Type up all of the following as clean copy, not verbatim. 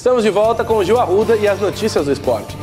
Estamos de volta com o Gil Arruda e as notícias do esporte.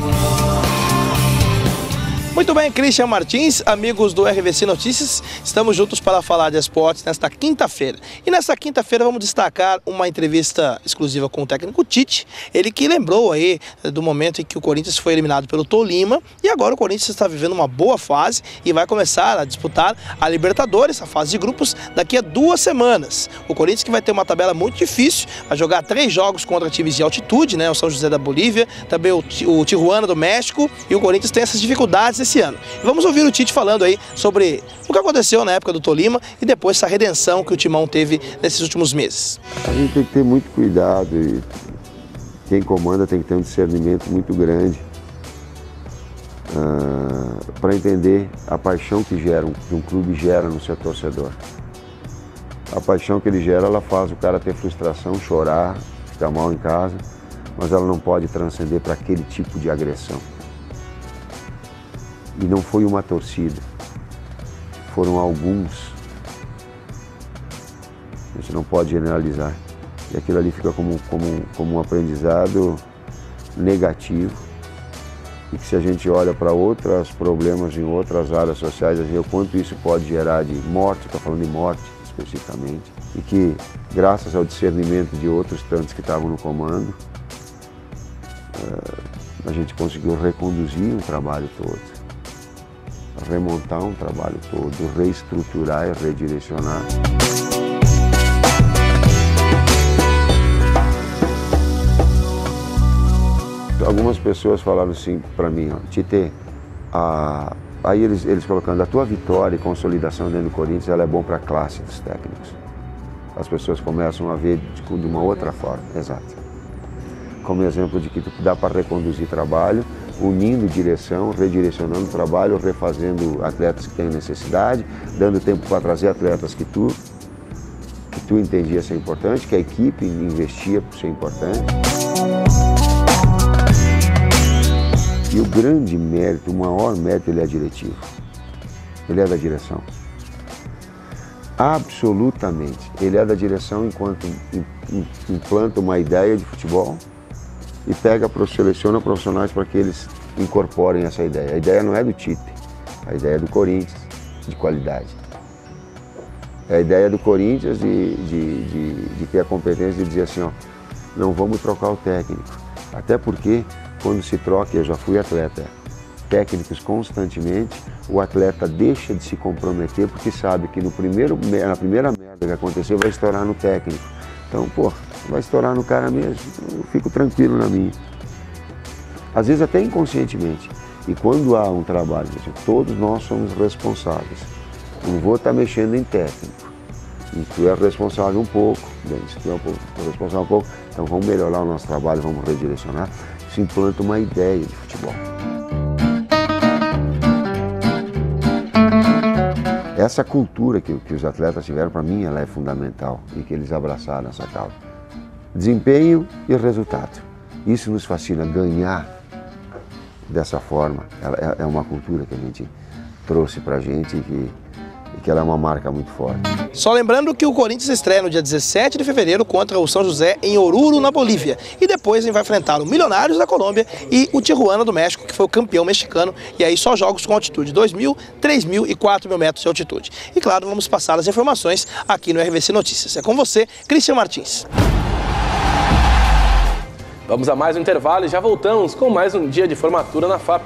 Muito bem, Christian Martins, amigos do RVC Notícias, estamos juntos para falar de esportes nesta quinta-feira. E nesta quinta-feira vamos destacar uma entrevista exclusiva com o técnico Tite, ele que lembrou aí do momento em que o Corinthians foi eliminado pelo Tolima e agora o Corinthians está vivendo uma boa fase e vai começar a disputar a Libertadores, a fase de grupos, daqui a 2 semanas. O Corinthians que vai ter uma tabela muito difícil, vai jogar 3 jogos contra times de altitude, né? O São José da Bolívia, também o Tijuana do México, e o Corinthians tem essas dificuldades esse ano. Vamos ouvir o Tite falando aí sobre o que aconteceu na época do Tolima e depois essa redenção que o Timão teve nesses últimos meses. A gente tem que ter muito cuidado e quem comanda tem que ter um discernimento muito grande para entender a paixão que um clube gera no seu torcedor. A paixão que ele gera, ela faz o cara ter frustração, chorar, ficar mal em casa, mas ela não pode transcender para aquele tipo de agressão. E não foi uma torcida, foram alguns. A gente não pode generalizar. E aquilo ali fica como um aprendizado negativo. E que se a gente olha para outros problemas em outras áreas sociais, a gente vê o quanto isso pode gerar de morte, estou falando de morte especificamente. E que, graças ao discernimento de outros tantos que estavam no comando, a gente conseguiu reconduzir um trabalho todo. Remontar um trabalho todo, reestruturar e redirecionar. Algumas pessoas falaram assim para mim, ó, Tite, aí eles colocando, a tua vitória e consolidação dentro do Corinthians, ela é bom para a classe dos técnicos. As pessoas começam a ver de uma outra forma, exato. Como exemplo de que dá para reconduzir trabalho, unindo direção, redirecionando o trabalho, refazendo atletas que têm necessidade, dando tempo para trazer atletas que tu entendia ser importante, que a equipe investia por ser importante. E o grande mérito, o maior mérito, ele é diretivo. Ele é da direção. Absolutamente. Ele é da direção enquanto implanta uma ideia de futebol e seleciona profissionais para que eles incorporem essa ideia. A ideia não é do Tite, a ideia é do Corinthians, de qualidade. É a ideia do Corinthians de ter a competência de dizer assim, ó, não vamos trocar o técnico. Até porque, quando se troca, eu já fui atleta, técnicos constantemente, o atleta deixa de se comprometer porque sabe que na primeira merda que acontecer vai estourar no técnico. Então, pô, vai estourar no cara mesmo, eu fico tranquilo na minha. Às vezes até inconscientemente. E quando há um trabalho, todos nós somos responsáveis. Não vou estar mexendo em técnico. E tu é responsável um pouco, bem, se tu é responsável um pouco, então vamos melhorar o nosso trabalho, vamos redirecionar. Isso implanta uma ideia de futebol. Essa cultura que os atletas tiveram, para mim, ela é fundamental e que eles abraçaram essa causa. Desempenho e resultado. Isso nos fascina, ganhar dessa forma. É uma cultura que a gente trouxe para a gente e que ela é uma marca muito forte. Só lembrando que o Corinthians estreia no dia 17 de fevereiro contra o São José em Oruro, na Bolívia. E depois vai enfrentar o Milionários da Colômbia e o Tijuana do México, que foi o campeão mexicano. E aí só jogos com altitude, 2.000, 3.000 e 4.000 metros de altitude. E claro, vamos passar as informações aqui no RVC Notícias. É com você, Christian Martins. Vamos a mais um intervalo e já voltamos com mais um dia de formatura na FAP.